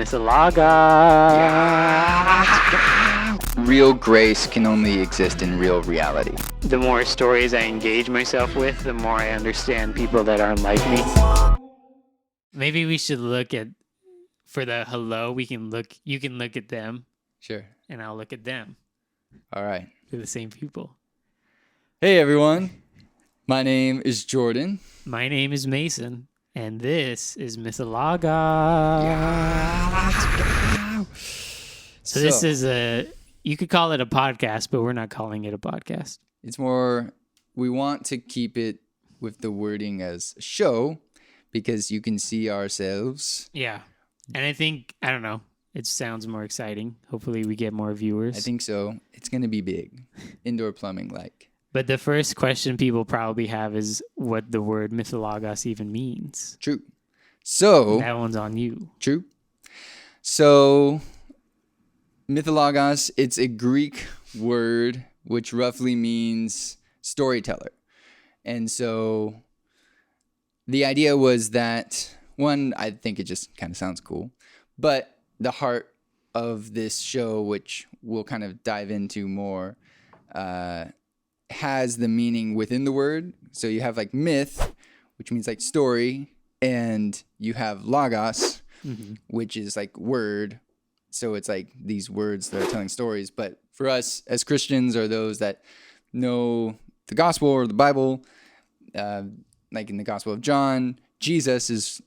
Mythologos. Real grace can only exist in real reality. The more stories I engage myself with, the more I understand people that aren't like me. Maybe we should look at, for the hello, you can look at them. Sure. And I'll look at them. All right. They're the same people. Hey, everyone. My name is Jordan. My name is Mason. And this is Mythologos. So this is you could call it a podcast, but we're not calling it a podcast. It's more, we want to keep it with the wording as a show because you can see ourselves. Yeah. And I don't know, it sounds more exciting. Hopefully we get more viewers. I think so. It's going to be big. Indoor plumbing like. But the first question people probably have is what the word Mythologos even means. True. So. That one's on you. True. So, Mythologos, it's a Greek word which roughly means storyteller. And so, the idea was that, one, I think it just kind of sounds cool, but the heart of this show, which we'll kind of dive into more, has the meaning within the word. So you have like myth, which means like story, and you have logos, which is like word. So it's like these words that are telling stories. But for us as Christians or those that know the gospel or the Bible, like in the Gospel of John, Jesus is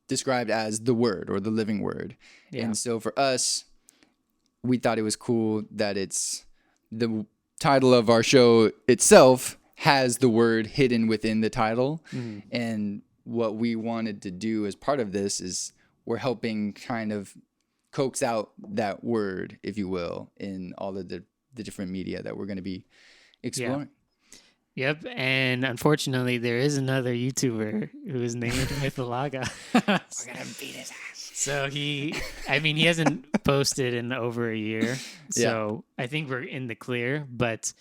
described as the word or the living word. Yeah. And so for us, we thought it was cool that it's the title of our show itself has the word hidden within the title. And what we wanted to do as part of this is we're helping kind of coax out that word, if you will, in all of the different media that we're going to be exploring. Yeah. Yep, and unfortunately, there is another YouTuber who is named Mythologa. We're gonna beat his ass. So he hasn't posted in over a year. So I think we're in the clear. But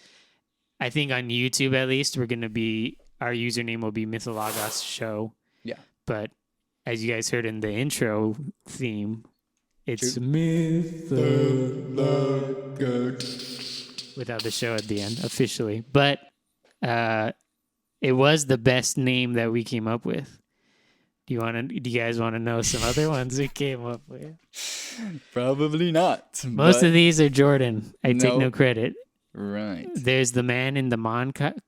I think on YouTube, at least, our username will be Mythologos Show. Yeah. But as you guys heard in the intro theme, it's Mythologos without the show at the end officially. But it was the best name that we came up with. Do you guys want to know some other ones we came up with? Probably not. Most of these are Jordan. I take no credit. Right. There's the man in the Moncast.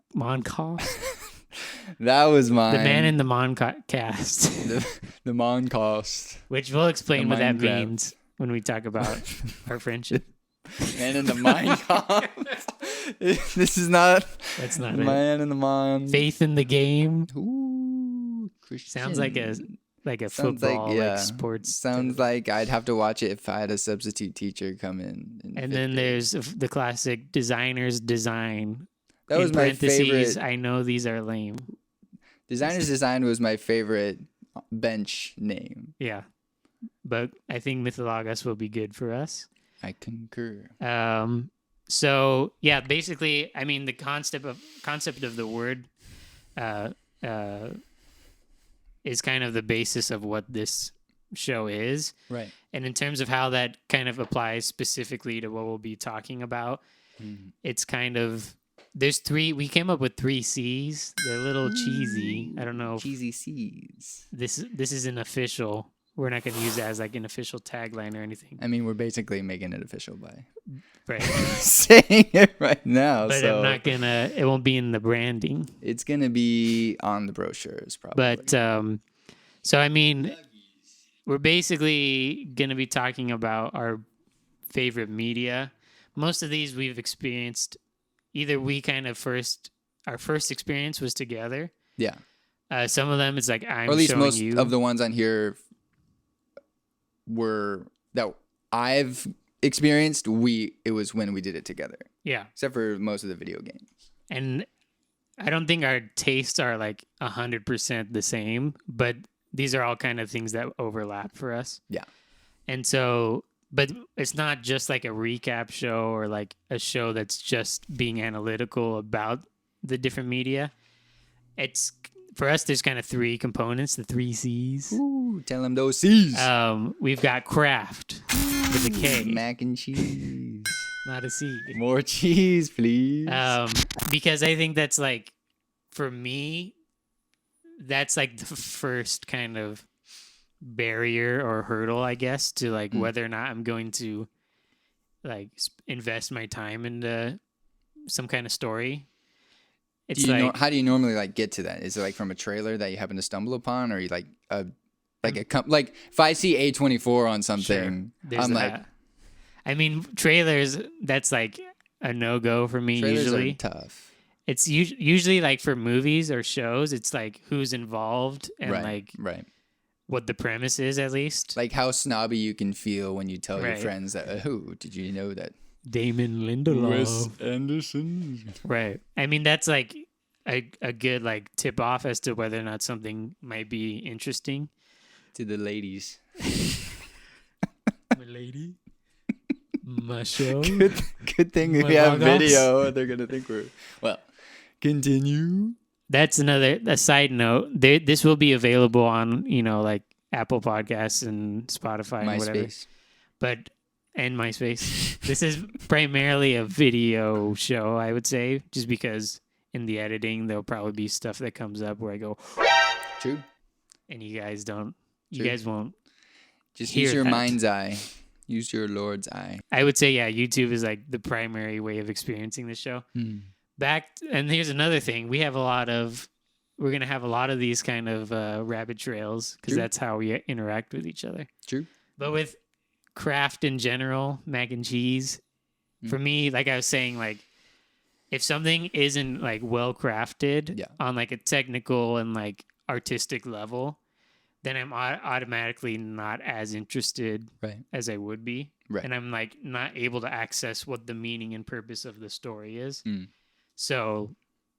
That was mine. The man in the Moncast. the Moncast. Which we'll explain what that means when we talk about our friendship. Man in the Minecraft. This is not. That's not Man in the Mind. Faith in the game. Ooh, Christian. Sounds like a football, like sports. Sounds like I'd have to watch it if I had a substitute teacher come in. And then there's the classic Designer's Design. That was my favorite. I know these are lame. Designer's Design was my favorite bench name. Yeah, but I think Mythologos will be good for us. I concur. So yeah, basically, I mean, the concept of the word, is kind of the basis of what this show is. Right. And in terms of how that kind of applies specifically to what we'll be talking about, it's kind of, we came up with 3 C's. They're a little cheesy. I don't know. Cheesy C's. This isn't official. We're not going to use that as like an official tagline or anything. I mean, we're basically making it official by saying it right now. But so. I'm not going to, it won't be in the branding. It's going to be on the brochures probably. But, so I mean, we're basically going to be talking about our favorite media. Most of these we've experienced, either we kind of our first experience was together. Yeah. Some of them it's like I'm showing you. Or at least most of the ones on here were that I've experienced. It was when we did it together. Yeah. Except for most of the video games. And I don't think our tastes are like 100% the same, but these are all kind of things that overlap for us. Yeah. And so, but it's not just like a recap show or like a show that's just being analytical about the different media. It's for us, there's kind of three components, the three C's. Ooh, tell them those C's. We've got craft with a K. Mac and cheese. Not a C. More cheese, please. Because I think that's like, for me, that's like the first kind of barrier or hurdle, I guess, to like whether or not I'm going to like invest my time into some kind of story. It's how do you normally like get to that? Is it like from a trailer that you happen to stumble upon, or you like like if I see A24 on something, sure, I'm like, I mean, trailers, that's like a no-go for me. Trailers usually are tough. It's usually like for movies or shows, it's like who's involved and like what the premise is, at least. Like how snobby you can feel when you tell your friends that, who did you know that? Damon Lindelof. Wes Anderson. Right. I mean, that's like a good like tip off as to whether or not something might be interesting. To the ladies. My lady. My show. Good thing we have video. They're going to think we're... Well, continue. That's a side note. This will be available on, like Apple Podcasts and Spotify and whatever. And MySpace. This is primarily a video show, I would say, just because in the editing, there'll probably be stuff that comes up where I go... True. And you guys don't... You guys won't... Just use your mind's eye. Use your Lord's eye. I would say, yeah, YouTube is like the primary way of experiencing the show. And here's another thing. We're going to have a lot of these kind of rabbit trails because that's how we interact with each other. True. But with craft in general, mac and cheese, for me, like I was saying, like if something isn't like well crafted on like a technical and like artistic level, then I'm automatically not as interested as I would be. Right. And I'm like not able to access what the meaning and purpose of the story is. So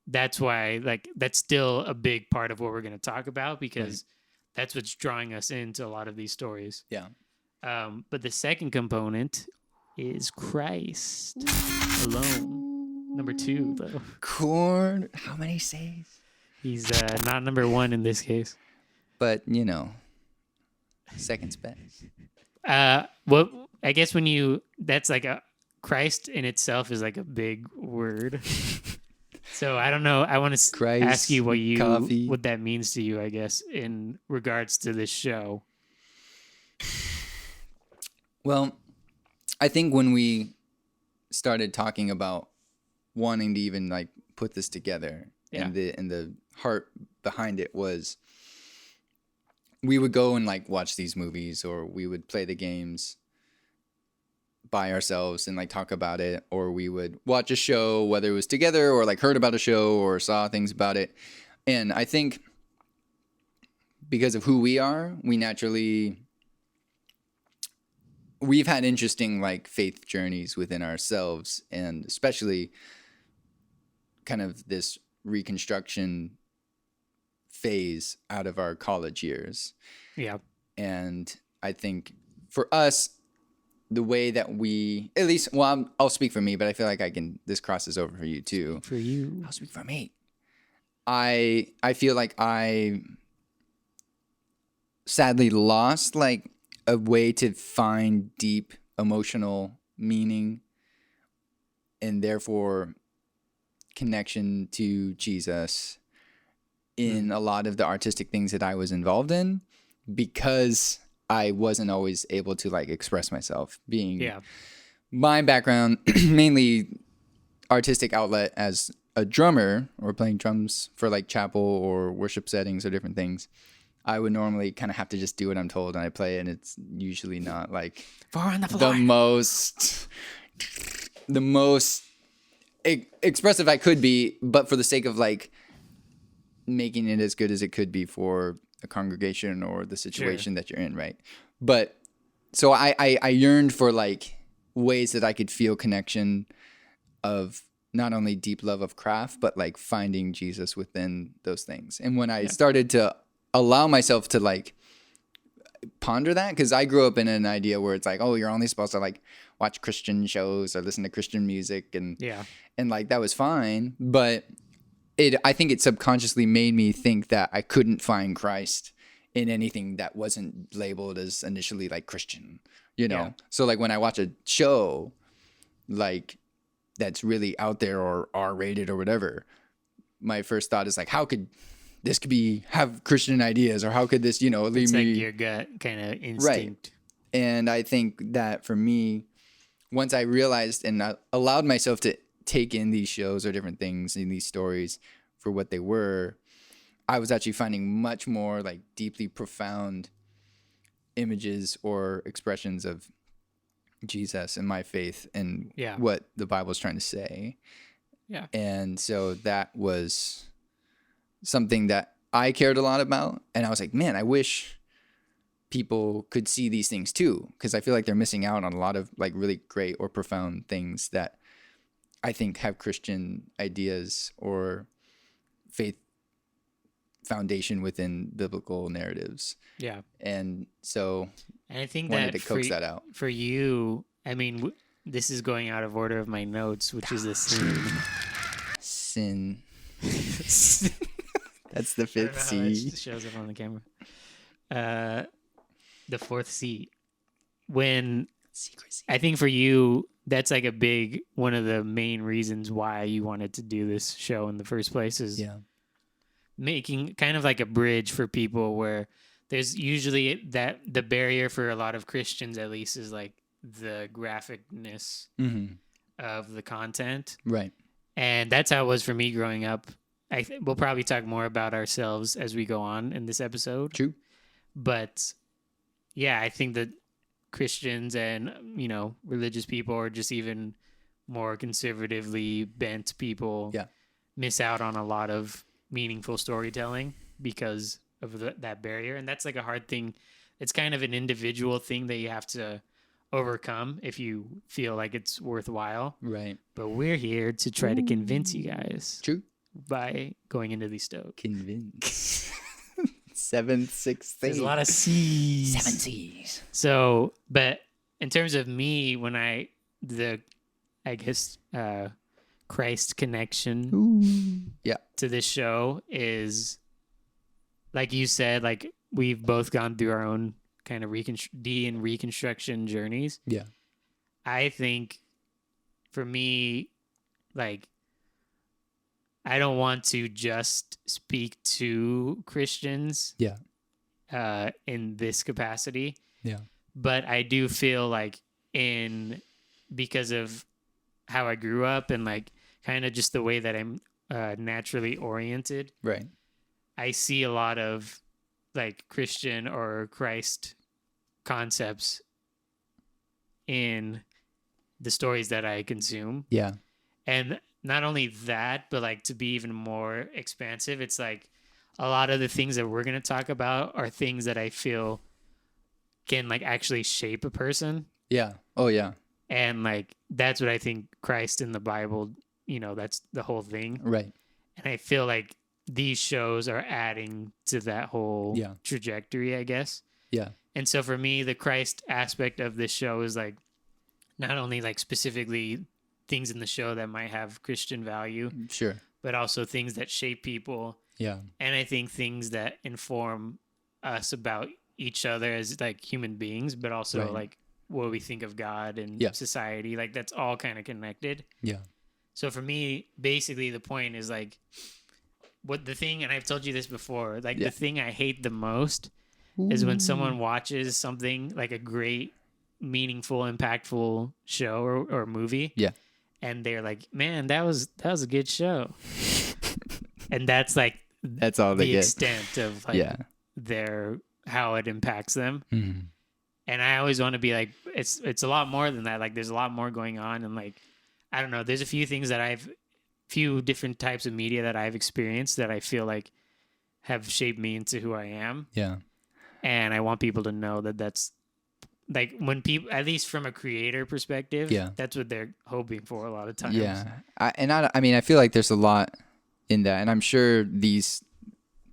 that's why like that's still a big part of what we're going to talk about because that's what's drawing us into a lot of these stories. Yeah. But the second component is Christ alone. Number 2, though. Chord. How many C's? He's not number 1 in this case. But, second's best. Well, I guess that's like Christ in itself is like a big word. So I don't know. I want to ask you what that means to you, I guess, in regards to this show. Well, I think when we started talking about wanting to even like put this together and the heart behind it was we would go and like watch these movies or we would play the games by ourselves and like talk about it, or we would watch a show, whether it was together or like heard about a show or saw things about it. And I think because of who we are, we've had interesting like faith journeys within ourselves, and especially kind of this reconstruction phase out of our college years. Yeah. And I think for us, the way that we, at least, well, I'll speak for me, but I feel like this crosses over for you too. For you. I'll speak for me. I feel like I sadly lost like a way to find deep emotional meaning and therefore connection to Jesus in a lot of the artistic things that I was involved in, because I wasn't always able to like express myself, being my background mainly artistic outlet as a drummer or playing drums for like chapel or worship settings or different things. I would normally kind of have to just do what I'm told, and I play it, and it's usually not like the most expressive I could be, but for the sake of like making it as good as it could be for a congregation or the situation that you're in, right? But so I yearned for like ways that I could feel connection of not only deep love of craft, but like finding Jesus within those things. And when I started to allow myself to like ponder that, because I grew up in an idea where it's like, oh, you're only supposed to like watch Christian shows or listen to Christian music, and like that was fine. But I think it subconsciously made me think that I couldn't find Christ in anything that wasn't labeled as initially like Christian, you know? Yeah. So like when I watch a show like that's really out there or R-rated or whatever, my first thought is like, how could this have Christian ideas, or how could this, lead It's me like your gut kind of instinct. Right. And I think that for me, once I realized and I allowed myself to take in these shows or different things in these stories for what they were, I was actually finding much more like deeply profound images or expressions of Jesus and my faith and Yeah. what the Bible's trying to say. Yeah. And so that was something that I cared a lot about. And I was like, man, I wish people could see these things too, because I feel like they're missing out on a lot of like really great or profound things that I think have Christian ideas or faith foundation within biblical narratives. Yeah. And so And I think wanted that to coax that out. for you, I mean, this is going out of order of my notes, which is the Sin. That's the I don't fifth know how C. that shows up on the camera. The fourth C. When Secrecy. I think for you, that's like one of the main reasons why you wanted to do this show in the first place is Yeah. making kind of like a bridge for people where there's usually that the barrier for a lot of Christians, at least, is like the graphicness Mm-hmm. of the content. Right. And that's how it was for me growing up. We'll probably talk more about ourselves as we go on in this episode. True. But yeah, I think that Christians and, religious people, or just even more conservatively bent people, Yeah. miss out on a lot of meaningful storytelling because of that barrier. And that's like a hard thing. It's kind of an individual thing that you have to overcome if you feel like it's worthwhile. Right. But we're here to try to convince you guys True. by going into these stokes. Convince. 7, 6, 8. There's a lot of C's. 7 C's. So, but in terms of me, when Christ connection Yeah. to this show is, like you said, like we've both gone through our own kind of reconstruction journeys. Yeah. I think for me, like, I don't want to just speak to Christians Yeah. in this capacity. Yeah. But I do feel like because of how I grew up and like kind of just the way that I'm naturally oriented, Right. I see a lot of like Christian or Christ concepts in the stories that I consume. Yeah. And not only that, but like to be even more expansive, it's like a lot of the things that we're going to talk about are things that I feel can like actually shape a person. Yeah. Oh, yeah. And like that's what I think Christ in the Bible, that's the whole thing. Right. And I feel like these shows are adding to that whole trajectory, I guess. Yeah. And so for me, the Christ aspect of this show is like not only like specifically things in the show that might have Christian value, Sure. but also things that shape people. Yeah. And I think things that inform us about each other as like human beings, but also like what we think of God and society. Like that's all kind of connected. Yeah. So for me, basically the point is like and I've told you this before, like the thing I hate the most is when someone watches something like a great, meaningful, impactful show or movie. Yeah. And they're like, man, that was a good show. And that's like that's all they the get. extent of like how it impacts them. Mm-hmm. And I always want to be like, it's a lot more than that. Like there's a lot more going on. And like, I don't know, there's a few things that few different types of media that I've experienced that I feel like have shaped me into who I am. Yeah. And I want people to know that that's like when people, at least from a creator perspective, that's what they're hoping for a lot of times. Yeah. I mean, I feel like there's a lot in that, and I'm sure these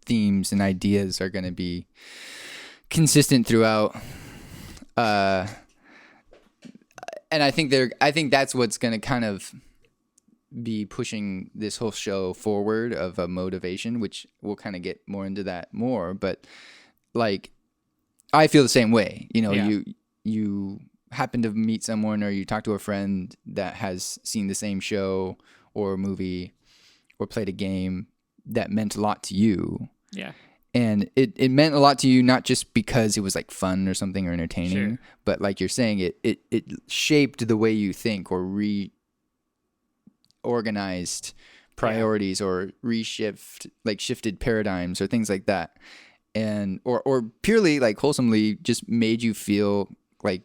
themes and ideas are going to be consistent throughout. And I think that's what's going to kind of be pushing this whole show forward of a motivation, which we'll kind of get more into that more. But like, I feel the same way. You know, you happen to meet someone or you talk to a friend that has seen the same show or movie or played a game that meant a lot to you. Yeah. And it meant a lot to you, not just because it was like fun or something or entertaining, Sure. but like you're saying, it shaped the way you think or reorganized priorities or shifted paradigms or things like that. And or purely like wholesomely just made you feel like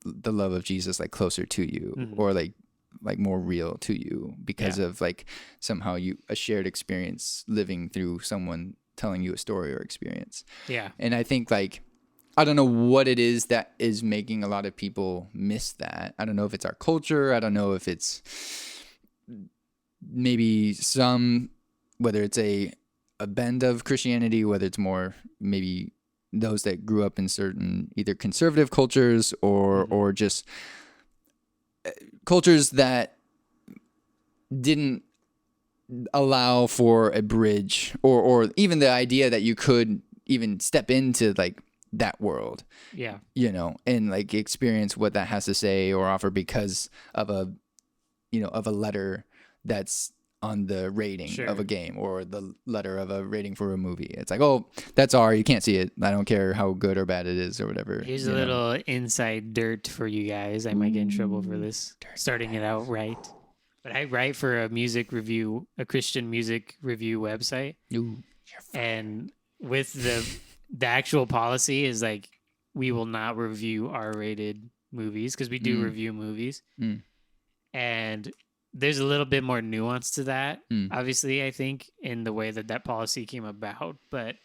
the love of Jesus like closer to you, or like more real to you because of like somehow a shared experience living through someone telling you a story or experience. Yeah. And I think like, I don't know what it is that is making a lot of people miss that. I don't know if it's our culture. I don't know if it's maybe whether it's a bend of Christianity, whether it's more maybe those that grew up in certain either conservative cultures or just cultures that didn't allow for a bridge or even the idea that you could even step into like that world. Yeah. You know, and like experience what that has to say or offer because of a letter that's on the rating of a game or the letter of a rating for a movie. It's like, oh, that's R. You can't see it. I don't care how good or bad it is or whatever. Here's a little inside dirt for you guys. I might get in trouble for this, starting it out right. But I write for a Christian music review website. Ooh, and with the actual policy is like, we will not review R-rated movies because we do review movies. And there's a little bit more nuance to that, obviously, I think, in the way that policy came about. But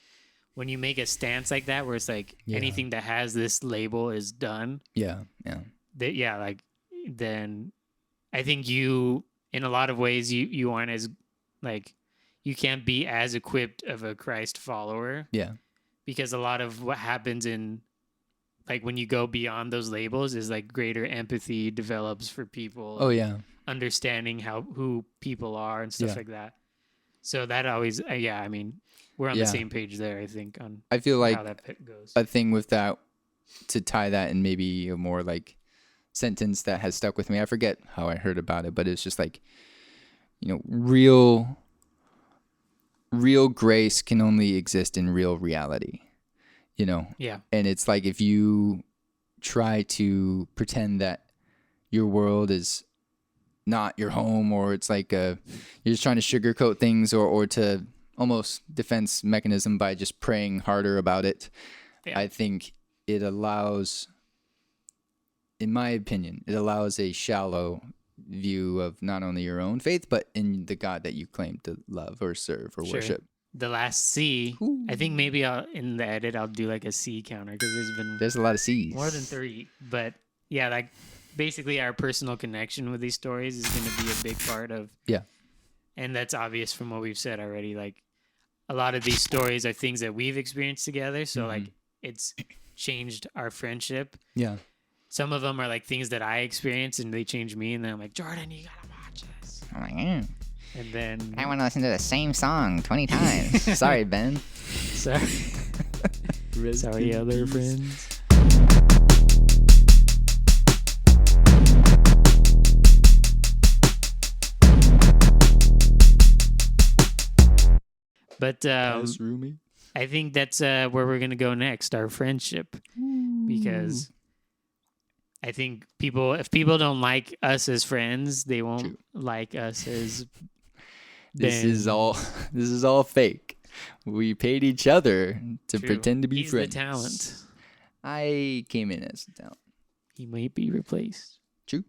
when you make a stance like that, where it's like anything that has this label is done. Yeah. Then I think you, in a lot of ways, you aren't as, like, you can't be as equipped of a Christ follower. Yeah. Because a lot of what happens in, like, when you go beyond those labels is like greater empathy develops for people. Oh, yeah. Understanding who people are and stuff like that. So that always, I mean, we're on the same page there, I think, on I feel like how that goes. A thing with that, to tie that in maybe a more like sentence that has stuck with me. I forget how I heard about it, but it's just like, real grace can only exist in real reality, Yeah. And it's like, if you try to pretend that your world is not your home, or it's like you're just trying to sugarcoat things or to almost defense mechanism by just praying harder about it. Yeah. I think it allows, in my opinion, a shallow view of not only your own faith, but in the God that you claim to love or serve or worship. The last C, ooh. I think maybe in the edit I'll do like a C counter because there's a lot of C's. More than 3. But yeah, like basically our personal connection with these stories is going to be a big part of. Yeah. And that's obvious from what we've said already. Like, a lot of these stories are things that we've experienced together. So like it's changed our friendship. Yeah. Some of them are like things that I experienced and they changed me. And then I'm like, Jordan, you got to watch this. I'm like, yeah. And then I want to listen to the same song 20 times. Sorry, Ben. Sorry. Sorry, other friends. But I think that's where we're going to go next, our friendship. Ooh. Because I think if people don't like us as friends, they won't like us as This is all fake. We paid each other to pretend to be friends. He's the talent. I came in as the talent. He might be replaced. True.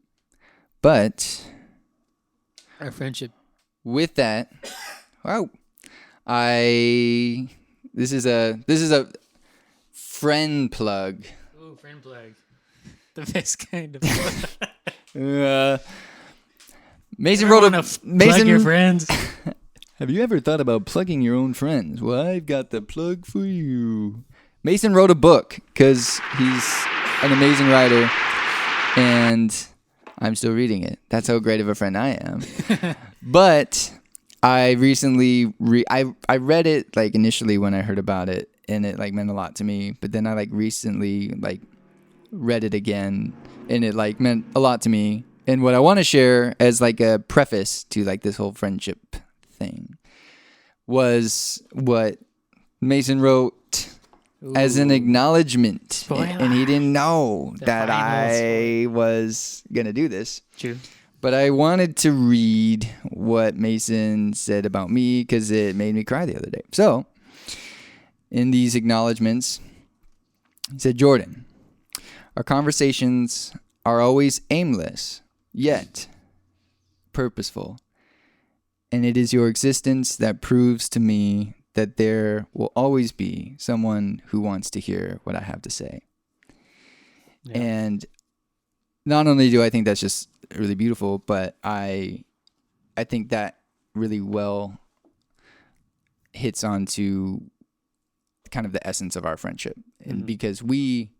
But our friendship. With that, wow. This is a friend plug. Ooh, friend plug. The best kind of plug. Mason wrote plug your friends. Have you ever thought about plugging your own friends? Well, I've got the plug for you. Mason wrote a book because he's an amazing writer, and I'm still reading it. That's how great of a friend I am. But I recently I read it like initially when I heard about it, and it like meant a lot to me. But then I like recently like read it again, and it like meant a lot to me. And what I want to share as like a preface to like this whole friendship thing was what Mason wrote as an acknowledgement. Spoiler. And he didn't know The that final I was going to do this. True. But I wanted to read what Mason said about me because it made me cry the other day. So, in these acknowledgments, he said, Jordan, our conversations are always aimless, yet purposeful. And it is your existence that proves to me that there will always be someone who wants to hear what I have to say. Yeah. And not only do I think that's just really beautiful, but I think that really well hits onto kind of the essence of our friendship. And because we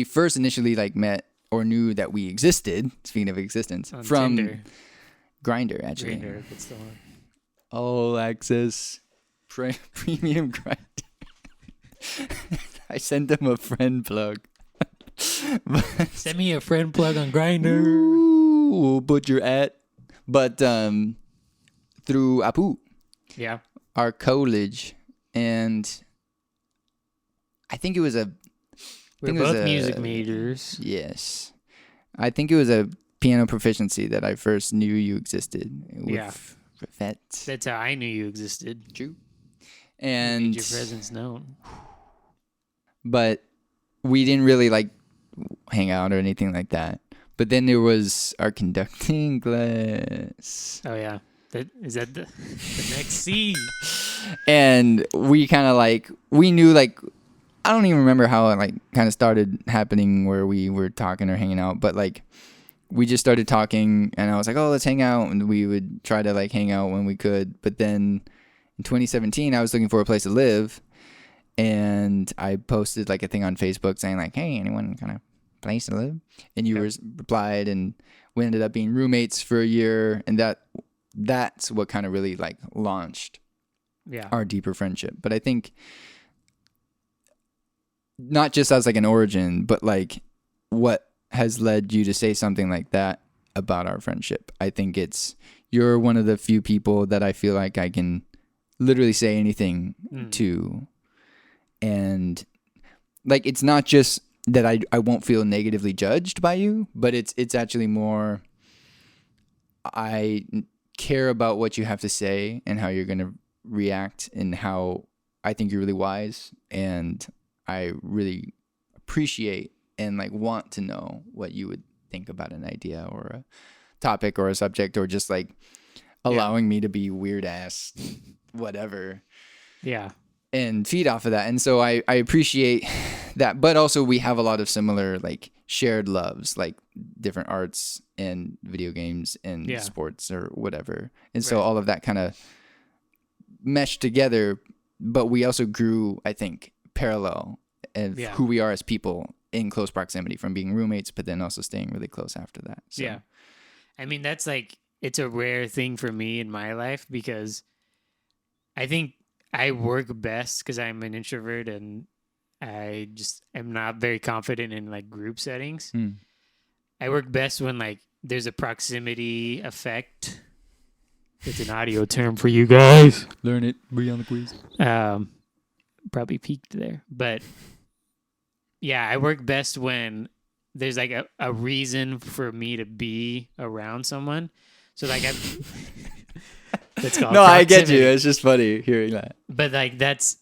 first initially like met or knew that we existed, speaking of existence, on from Tinder. Grindr, actually. Grindr, that's the one. All access premium Grindr. I sent him a friend plug. Send me a friend plug on Grindr. We'll put your at. But through Apu. Yeah. Our college. And I think it was We're both music majors. Yes. I think it was a piano proficiency that I first knew you existed. With Rivette. That's how I knew you existed. True. And made your presence known. But we didn't really like hang out or anything like that. But then there was our conducting class. Oh yeah. Is that the next C? And we kind of like, we knew like, I don't even remember how it like kind of started happening where we were talking or hanging out, but like we just started talking and I was like, oh, let's hang out. And we would try to like hang out when we could. But then in 2017, I was looking for a place to live and I posted like a thing on Facebook saying like, hey, anyone kind of place to live? And you replied and we ended up being roommates for a year. And that's what kind of really like launched our deeper friendship. But I think not just as like an origin, but like what has led you to say something like that about our friendship. I think you're one of the few people that I feel like I can literally say anything to. And like, it's not just that I won't feel negatively judged by you, but it's actually more, I care about what you have to say and how you're going to react and how I think you're really wise. And I really appreciate and like want to know what you would think about an idea or a topic or a subject or just like allowing me to be weird ass whatever. Yeah. And feed off of that. And so I appreciate that. But also we have a lot of similar like shared loves, like different arts and video games and sports or whatever. And so all of that kind of meshed together. But we also grew, I think, parallel of who we are as people in close proximity from being roommates, but then also staying really close after that. So. Yeah. I mean, that's like, it's a rare thing for me in my life because I think I work best because I'm an introvert and I just am not very confident in like group settings. I work best when like there's a proximity effect. It's an audio term for you guys. Learn it. Be on the quiz. Probably peaked there. But yeah, I work best when there's like a reason for me to be around someone. So like that's called no, proximity. I get you. It's just funny hearing that. But like that's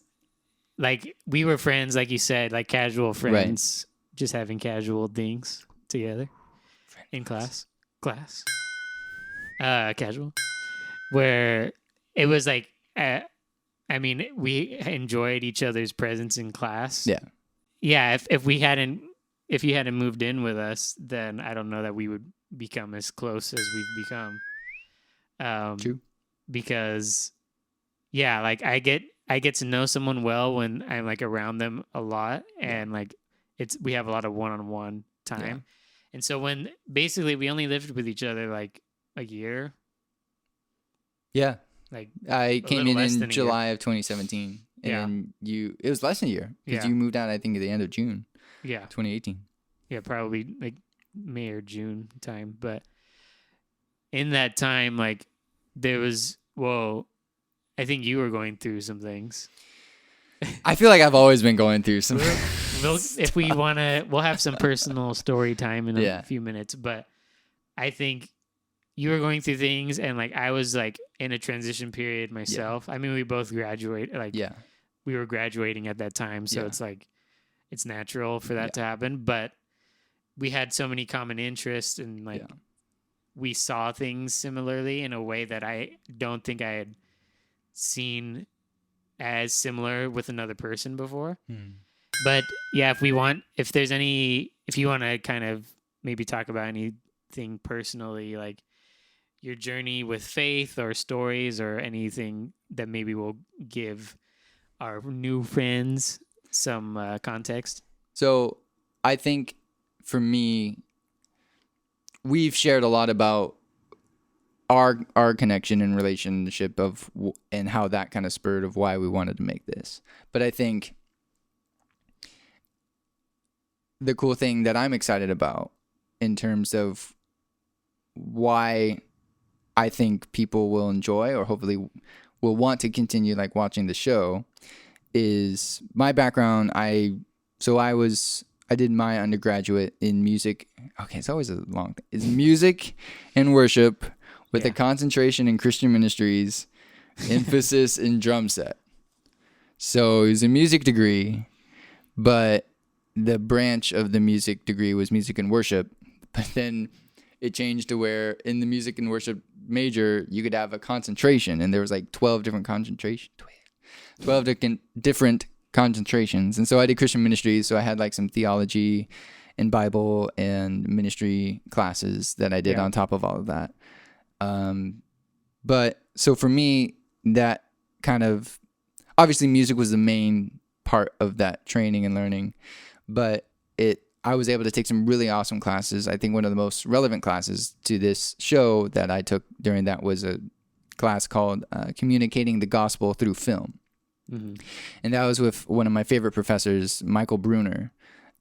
like we were friends, like you said, like casual friends, just having casual things together in class. Casual. Where it was like, I mean, we enjoyed each other's presence in class. Yeah. Yeah. If you hadn't moved in with us, then I don't know that we would become as close as we've become. True. Because like I get to know someone well when I'm like around them a lot, and like we have a lot of one-on-one time. And so when basically we only lived with each other like a year, Yeah. like I came little in less in than a July of 2017. And Yeah. then it was less than a year because Yeah. you moved out, I think, at the end of June yeah, 2018. yeah, probably like May or June time. But in that time, like there was, I think you were going through some things. I feel like I've always been going through some. If we want to, we'll have some personal story time in a few minutes. But I think you were going through things, and like I was like in a transition period myself. I mean, we both graduate. Like we were graduating at that time, so it's like it's natural for that to happen. But we had so many common interests, and like we saw things similarly in a way that I don't think I had seen as similar with another person before. But yeah, if you want to kind of maybe talk about anything personally, like your journey with faith or stories or anything that maybe will give our new friends some context. So I think for me, we've shared a lot about our connection and relationship and how that kind of spurred of why we wanted to make this. But I think the cool thing that I'm excited about in terms of why I think people will enjoy or hopefully will want to continue like watching the show is my background. I did my undergraduate in music. Okay, it's always a long thing. It's music and worship with a concentration in Christian ministries, emphasis in drum set. So it was a music degree, but the branch of the music degree was music and worship. But then it changed to where in the music and worship major, you could have a concentration, and there was like 12 different different concentrations. And so I did Christian ministries, so I had like some theology and Bible and ministry classes that I did on top of all of that. But so for me, that kind of, obviously music was the main part of that training and learning, but I was able to take some really awesome classes. I think one of the most relevant classes to this show that I took during that was a class called Communicating the Gospel Through Film. Mm-hmm. And that was with one of my favorite professors, Michael Bruner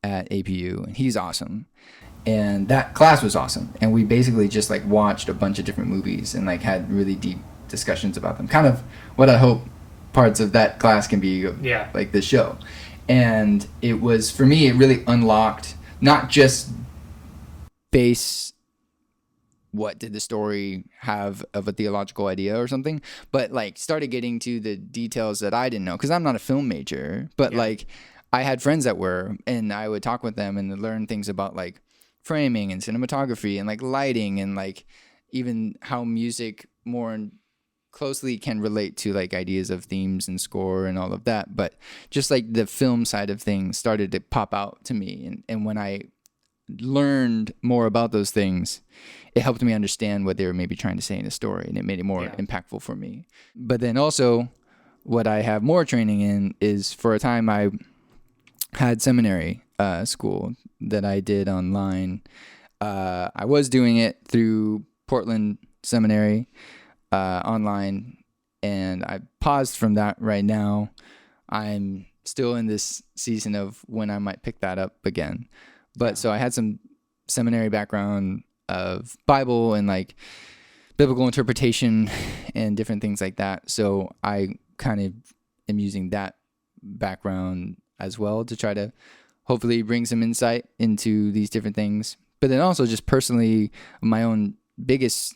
at APU, and he's awesome. And that class was awesome. And we basically just like watched a bunch of different movies and like had really deep discussions about them. Kind of what I hope parts of that class can be like this show. And it was, for me, it really unlocked not just what did the story have of a theological idea or something, but like started getting to the details that I didn't know. Because I'm not a film major, but like I had friends that were, and I would talk with them and learn things about like framing and cinematography and like lighting and like even how music more closely can relate to like ideas of themes and score and all of that. But just like the film side of things started to pop out to me. And when I learned more about those things, it helped me understand what they were maybe trying to say in a story, and it made it more impactful for me. But then also what I have more training in is, for a time I had seminary school that I did online. I was doing it through Portland Seminary online, and I paused from that right now. I'm still in this season of when I might pick that up again. But so I had some seminary background of Bible and like biblical interpretation and different things like that. So I kind of am using that background as well to try to hopefully bring some insight into these different things. But then also just personally, my own biggest,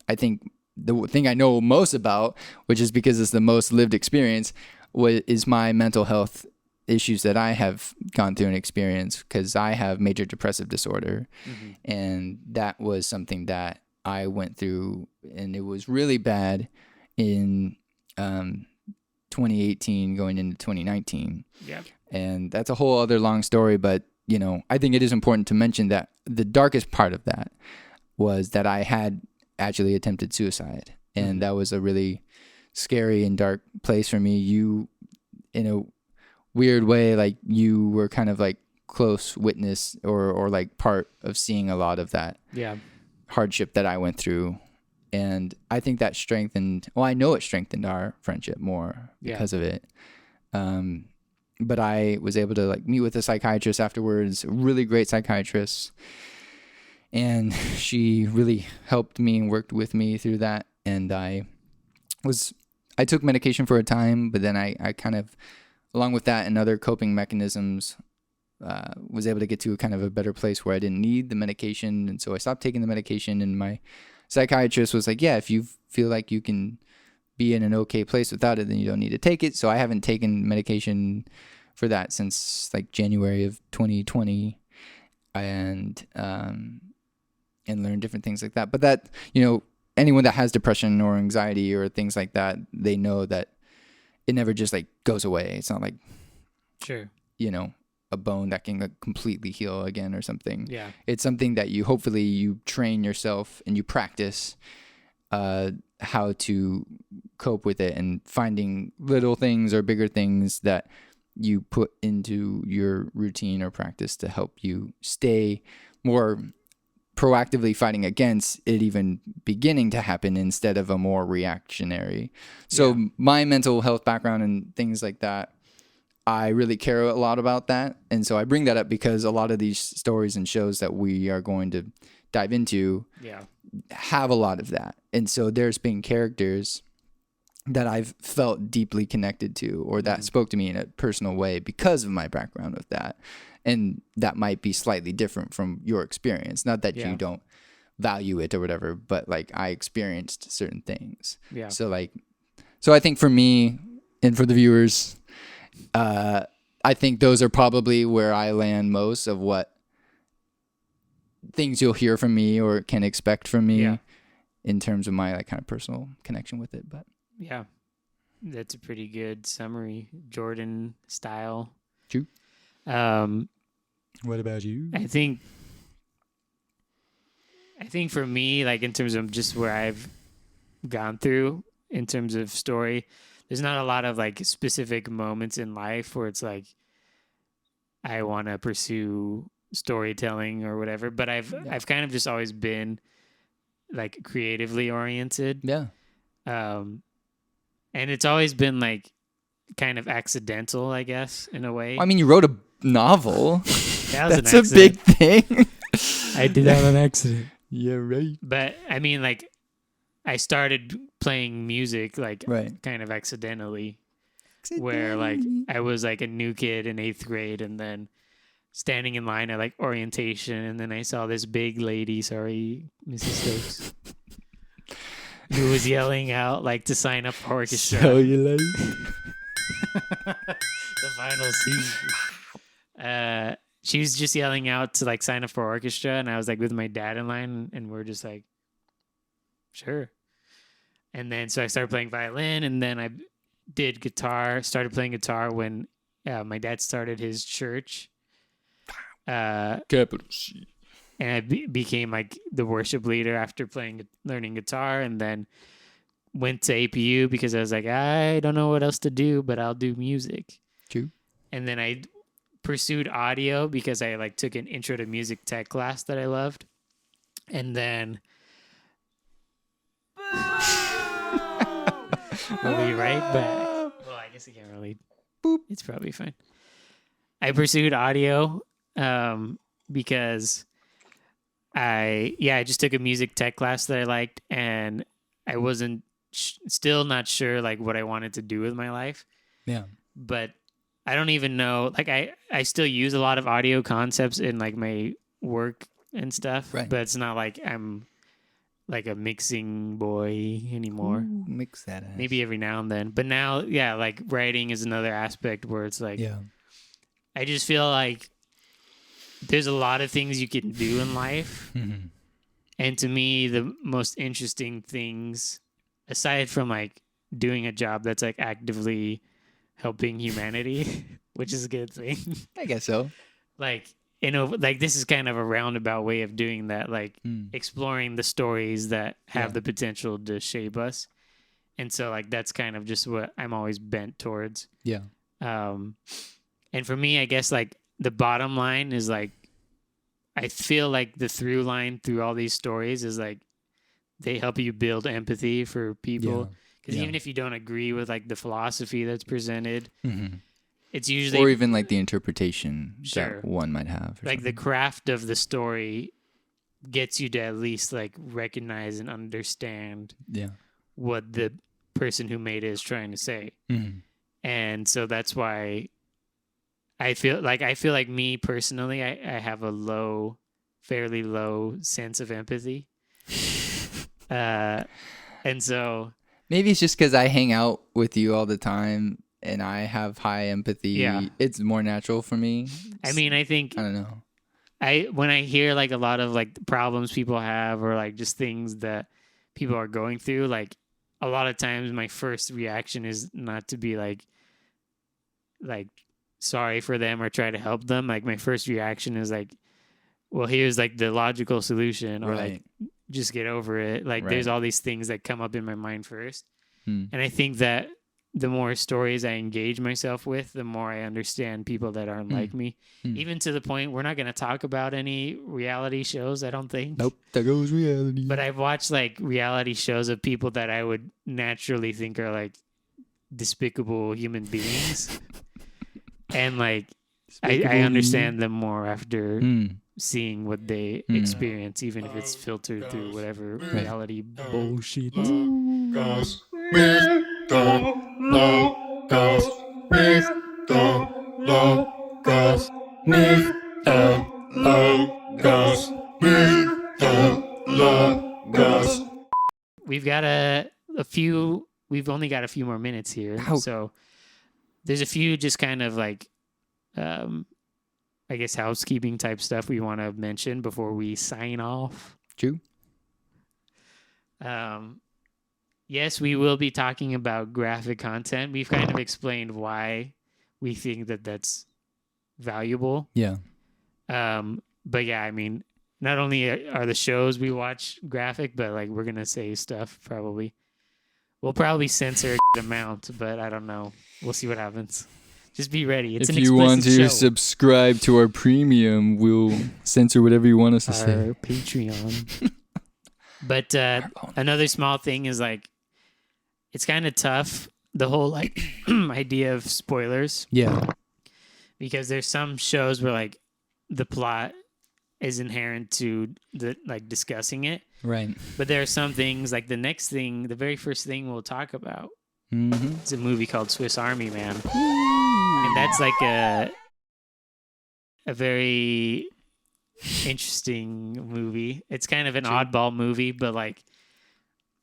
I think the thing I know most about, which is because it's the most lived experience, is my mental health issues that I have gone through and experienced, because I have major depressive disorder. Mm-hmm. And that was something that I went through, and it was really bad in 2018 going into 2019. Yeah. And that's a whole other long story, but you know, I think it is important to mention that the darkest part of that was that I had actually attempted suicide. And mm-hmm. that was a really scary and dark place for me. You, in a weird way, like you were kind of like close witness or like part of seeing a lot of that hardship that I went through. And I think that I know it strengthened our friendship more because of it. But I was able to like meet with a psychiatrist afterwards, a really great psychiatrist. And she really helped me and worked with me through that. And I took medication for a time, but then I kind of, along with that and other coping mechanisms, was able to get to a kind of a better place where I didn't need the medication. And so I stopped taking the medication, and my psychiatrist was like, yeah, if you feel like you can be in an okay place without it, then you don't need to take it. So I haven't taken medication for that since like January of 2020, and learned different things like that. But that, anyone that has depression or anxiety or things like that, they know that it never just like goes away. It's not like, a bone that can completely heal again or something. Yeah. It's something that hopefully you train yourself and you practice how to cope with it, and finding little things or bigger things that you put into your routine or practice to help you stay more proactively fighting against it even beginning to happen instead of a more reactionary. So my mental health background and things like that, I really care a lot about that. And so I bring that up because a lot of these stories and shows that we are going to dive into have a lot of that. And so there's been characters that I've felt deeply connected to, or that spoke to me in a personal way because of my background with that. And that might be slightly different from your experience. Not that you don't value it or whatever, but like I experienced certain things. Yeah. So I think for me and for the viewers, I think those are probably where I land most of what things you'll hear from me or can expect from me in terms of my like kind of personal connection with it. But yeah, that's a pretty good summary, Jordan style. True. What about you? I think for me, like in terms of just where I've gone through in terms of story, there's not a lot of like specific moments in life where it's like I want to pursue storytelling or whatever, but I've kind of just always been like creatively oriented. Yeah. And it's always been like kind of accidental, I guess, in a way. Well, I mean, you wrote a novel. That's a big thing. I did that on accident. Yeah, right. But I mean, like, I started playing music like kind of accidentally, where like I was like a new kid in 8th grade, and then standing in line at like orientation, and then I saw this big lady, sorry, Mrs. Stokes, who was yelling out like to sign up for orchestra. So you like the final scene. She was just yelling out to like sign up for orchestra, and I was like with my dad in line, and we're just like, sure. And then so I started playing violin, and then I did guitar, started playing guitar when my dad started his church. Capital C. And I became like the worship leader after learning guitar, and then went to APU because I was like, I don't know what else to do, but I'll do music. True. And then I pursued audio because I like took an intro to music tech class that I loved. And then we'll be right back. Well, I guess I can't really. Boop. It's probably fine. I pursued audio because I just took a music tech class that I liked, and I wasn't still not sure like what I wanted to do with my life. Yeah. But I don't even know, like I still use a lot of audio concepts in like my work and stuff, but it's not like I'm like a mixing boy anymore. Ooh, mix that ass. Maybe every now and then. But now, like writing is another aspect where it's like, I just feel like there's a lot of things you can do in life. Mm-hmm. And to me, the most interesting things, aside from like doing a job that's like actively helping humanity, which is a good thing. I guess so. Like, like this is kind of a roundabout way of doing that, like exploring the stories that have the potential to shape us. And so like, that's kind of just what I'm always bent towards. Yeah. And for me, I guess like the bottom line is like, I feel like the through line through all these stories is like they help you build empathy for people. Because even if you don't agree with like the philosophy that's presented, it's usually, or even like the interpretation Sure. that one might have. like the craft of the story gets you to at least like recognize and understand what the person who made it is trying to say. And so that's why I feel like me personally, I have a fairly low sense of empathy. And so maybe it's just because I hang out with you all the time and I have high empathy. Yeah. It's more natural for me. I mean, I think I don't know. when I hear like a lot of like problems people have or like just things that people are going through, like a lot of times my first reaction is not to be like sorry for them or try to help them. Like my first reaction is like, well, here's like the logical solution, or like just get over it. Like there's all these things that come up in my mind first. And I think that the more stories I engage myself with, the more I understand people that aren't like me. Even to the point, we're not going to talk about any reality shows, I don't think. Nope, there goes reality. But I've watched like reality shows of people that I would naturally think are like despicable human beings. And like I understand them more after seeing what they experience, even if it's filtered through whatever reality bullshit. We've got we've only got a few more minutes here. So there's a few just kind of like, I guess housekeeping type stuff we want to mention before we sign off. True. Yes, we will be talking about graphic content. We've kind of explained why we think that that's valuable. Yeah. But yeah, I mean, not only are the shows we watch graphic, but like we're gonna say stuff probably. We'll probably censor a amount, but I don't know. We'll see what happens. Just be ready. It's if an you want to show. subscribe to our premium, we'll censor whatever you want us to say. Our Patreon. But another small thing is like, it's kind of tough, the whole like idea of spoilers. Yeah. Because there's some shows where like the plot is inherent to the like discussing it. Right. But there are some things like the very first thing we'll talk about. It's a movie called Swiss Army Man. And that's like a very interesting movie. It's kind of an oddball movie, but like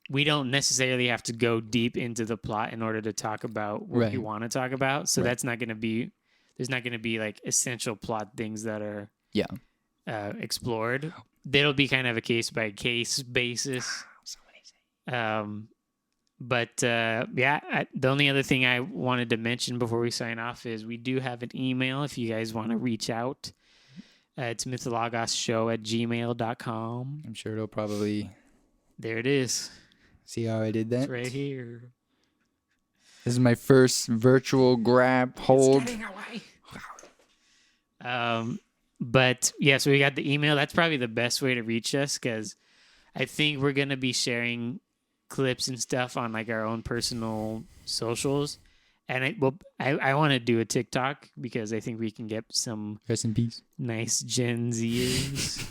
we don't necessarily have to go deep into the plot in order to talk about what we want to talk about. So that's not going to be, there's not going to be like essential plot things that are explored. That'll be kind of a case by case basis. But the only other thing I wanted to mention before we sign off is we do have an email if you guys want to reach out. It's mythologos@gmail.com. I'm sure it'll probably... There it is. See how I did that? It's right here. This is my first virtual grab hold. It's getting away. But yeah, so we got the email. That's probably the best way to reach us because I think we're going to be sharing clips and stuff on like our own personal socials. And I want to do a TikTok because I think we can get some rest in peace nice Gen Zers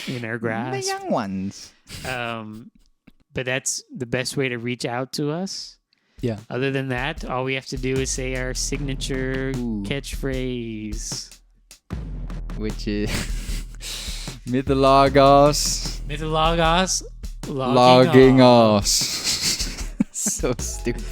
in our grasp. The young ones. But that's the best way to reach out to us. Yeah. Other than that, all we have to do is say our signature catchphrase, which is Mythologos. Mythologos. Logging us. So stupid.